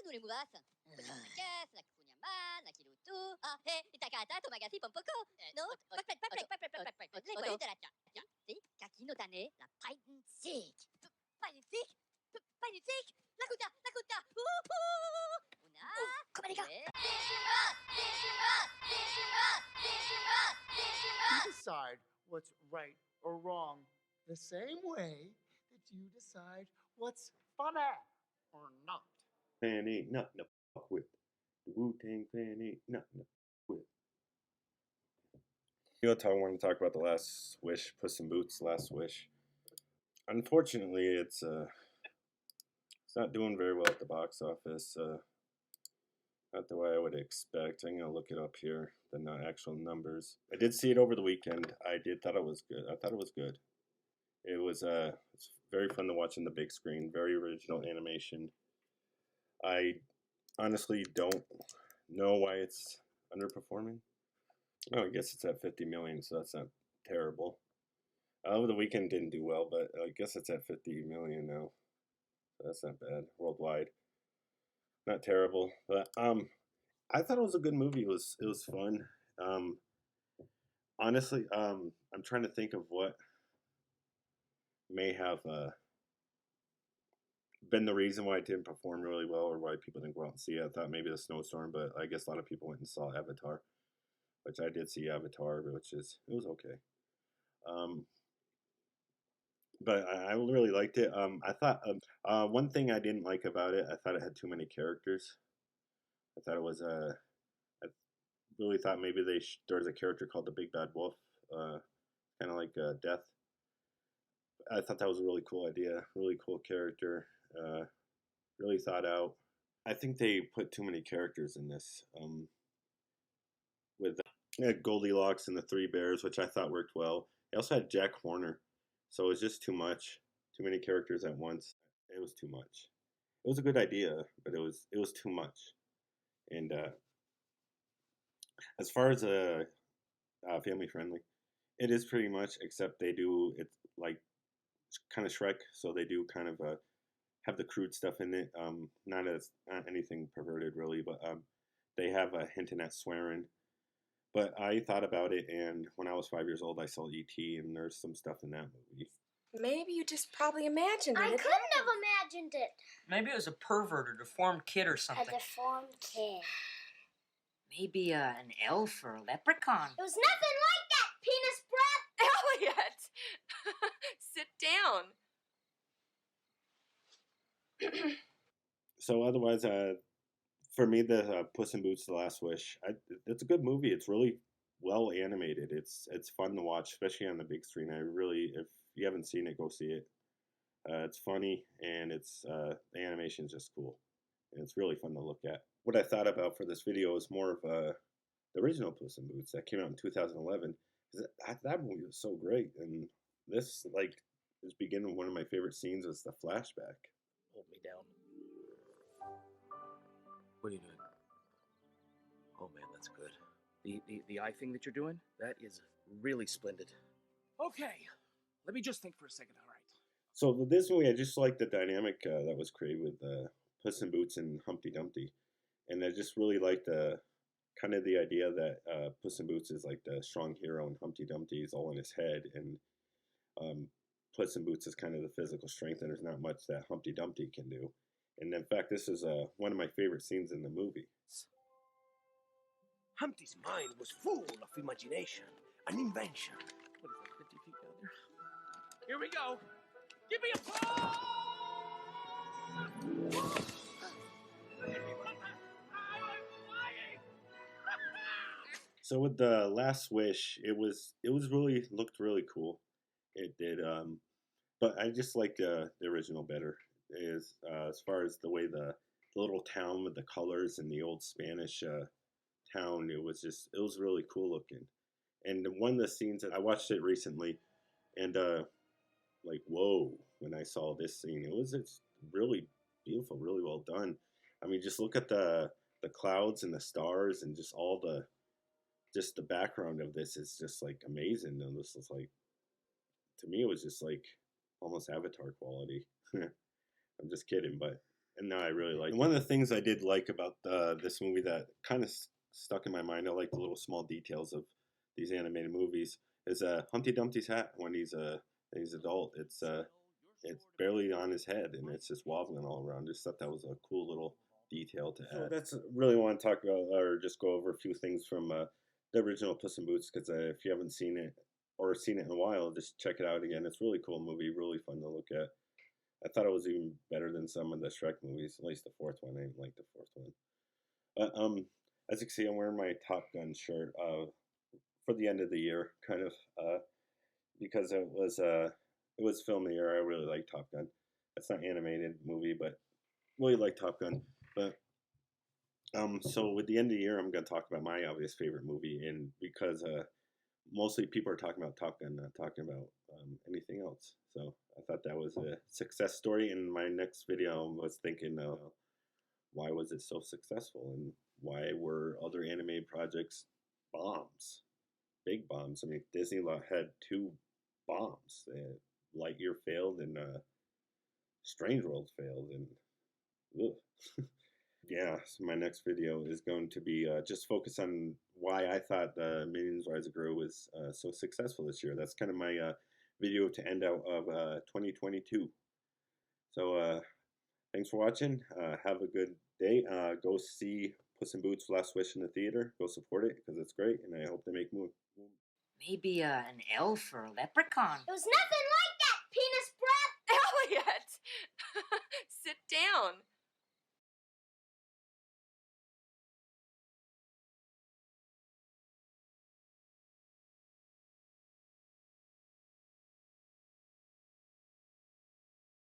nous les mouvasses? Caisse, la kunyama, la kilutu, ah, hé, itakata, tomagasi, pompoko. No, les de la tia. Si, kaki no tane, la painzik. Painzik? Painzik? La kuta, Una. Come les gars? You decide what's right or wrong the same way that you decide what's funny or not. Fan ain't nothing to fuck with. The Wu-Tang Clan ain't nothing to fuck with. You know, I want to talk about the Last Wish, Puss in Boots, Last Wish. Unfortunately, it's not doing very well at the box office. Not the way I would expect. I'm gonna look it up here, the actual numbers. I did see it over the weekend. I thought it was good. I thought it was good. It was it's very fun to watch on the big screen. Very original animation. I honestly don't know why it's underperforming. Oh, I guess it's at 50 million, so that's not terrible. Over the weekend didn't do well, but I guess it's at 50 million now. So that's not bad worldwide. Not terrible, but I thought it was a good movie. It was fun. Honestly, I'm trying to think of what may have been the reason why it didn't perform really well, or why people didn't go out and see it. I thought maybe the snowstorm, but I guess a lot of people went and saw Avatar, which I did see Avatar, it was okay. But I really liked it. I thought one thing I didn't like about it, I thought it had too many characters. I thought it was I really thought maybe there was a character called the Big Bad Wolf, kind of like Death. I thought that was a really cool idea, really cool character, really thought out. I think they put too many characters in this, with Goldilocks and the Three Bears, which I thought worked well. They also had Jack Horner, so it was just too much, too many characters at once. It was too much. It was a good idea, but it was too much. And as far as family friendly, it is pretty much, except they do it like kind of Shrek, so they do kind of have the crude stuff in it. Not anything perverted really, but they have a hinting at swearing. But I thought about it, and when I was 5 years old, I saw E.T., and there's some stuff in that movie. Maybe you just probably imagined it. I couldn't have imagined it. Maybe it was a pervert or deformed kid or something. A deformed kid. Maybe an elf or a leprechaun. It was nothing like that, penis breath. Elliot! Sit down. So otherwise, for me, the Puss in Boots: The Last Wish, it's a good movie. It's really well animated. It's fun to watch, especially on the big screen. If you haven't seen it, go see it. It's funny, and the animation is just cool, and it's really fun to look at. What I thought about for this video is more of the original Puss in Boots that came out in 2011. That movie was so great, and this is beginning one of my favorite scenes was the flashback. Hold me down. What are you doing? Oh man, that's good. The eye thing that you're doing, that is really splendid. Okay, let me just think for a second, all right. So with this movie, I just like the dynamic that was created with Puss in Boots and Humpty Dumpty. And I just really like the idea that Puss in Boots is like the strong hero and Humpty Dumpty is all in his head. And Puss in Boots is kind of the physical strength, and there's not much that Humpty Dumpty can do. And in fact, this is one of my favorite scenes in the movie. Humpty's mind was full of imagination and invention. What is that, 50 feet down there? Here we go. Give me applause! So with the Last Wish, it looked really cool. It did, but I just liked the original better. As far as the way the little town with the colors and the old Spanish town, it was really cool looking. And one of the scenes that I watched it recently, and whoa, when I saw this scene, it's really beautiful, really well done. I mean, just look at the clouds and the stars and just all the background of this is just like amazing. And this is like, to me, it was just like almost Avatar quality. I'm just kidding, but and now I really like it. One of the things I did like about this movie that kind of stuck in my mind, I like the little small details of these animated movies, is Humpty Dumpty's hat when he's adult. It's barely on his head, and it's just wobbling all around. Just thought that was a cool little detail to add. So that's really want to talk about, or just go over a few things from the original Puss in Boots, because if you haven't seen it or seen it in a while, just check it out again. It's a really cool movie, really fun to look at. I thought it was even better than some of the Shrek movies, at least the fourth one. I didn't like the fourth one. As you can see, I'm wearing my Top Gun shirt for the end of the year, kind of, because it was film of the year. I really like Top Gun. It's not an animated movie, but really like Top Gun. But so with the end of the year, I'm going to talk about my obvious favorite movie, and because mostly people are talking about Top Gun, not talking about anything else. So I thought that was a success story. In my next video, I was thinking, why was it so successful, and why were other animated projects bombs, big bombs? I mean, Disney had 2 bombs. Lightyear failed, and Strange World failed, and ugh. Yeah, so my next video is going to be just focus on why I thought Minions Rise of Gru was so successful this year. That's kind of my video to end out of 2022. So thanks for watching. Have a good day. Go see Puss in Boots Last Wish in the theater. Go support it because it's great, and I hope they make more. Maybe an elf or a leprechaun. It was nothing like that, penis breath. Elliot! Sit down.